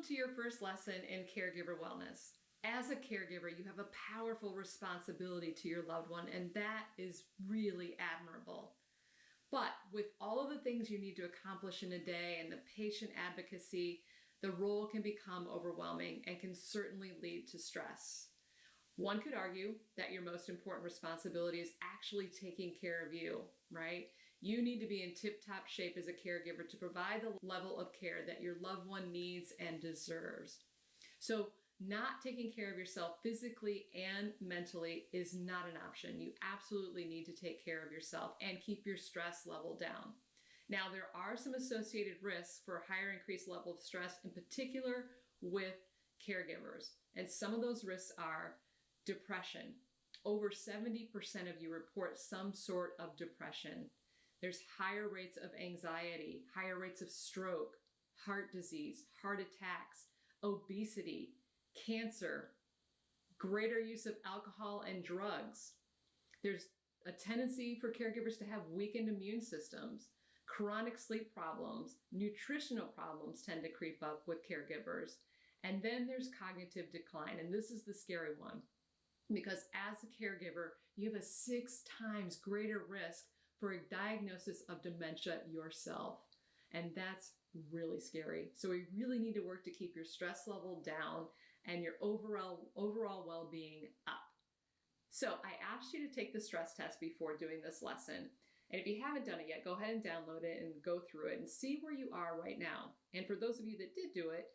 Welcome to your first lesson in Caregiver Wellness. As a caregiver, you have a powerful responsibility to your loved one, and that is really admirable. But with all of the things you need to accomplish in a day and the patient advocacy, the role can become overwhelming and can certainly lead to stress. One could argue that your most important responsibility is actually taking care of you, right? You need to be in tip-top shape as a caregiver to provide the level of care that your loved one needs and deserves. So not taking care of yourself physically and mentally is not an option. You absolutely need to take care of yourself and keep your stress level down. Now, there are some associated risks for a higher increased level of stress, in particular with caregivers. And some of those risks are depression. Over 70% of you report some sort of depression. There's higher rates of anxiety, higher rates of stroke, heart disease, heart attacks, obesity, cancer, greater use of alcohol and drugs. There's a tendency for caregivers to have weakened immune systems. Chronic sleep problems, nutritional problems tend to creep up with caregivers. And then there's cognitive decline. And this is the scary one, because as a caregiver, you have a 6 times greater risk for a diagnosis of dementia yourself. And that's really scary. So we really need to work to keep your stress level down and your overall well-being up. So I asked you to take the stress test before doing this lesson. And if you haven't done it yet, go ahead and download it and go through it and see where you are right now. And for those of you that did do it,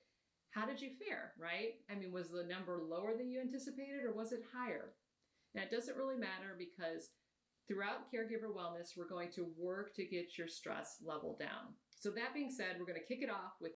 how did you fare, right? I mean, was the number lower than you anticipated or was it higher? Now, it doesn't really matter, because throughout Caregiver Wellness, we're going to work to get your stress level down. So that being said, we're going to kick it off with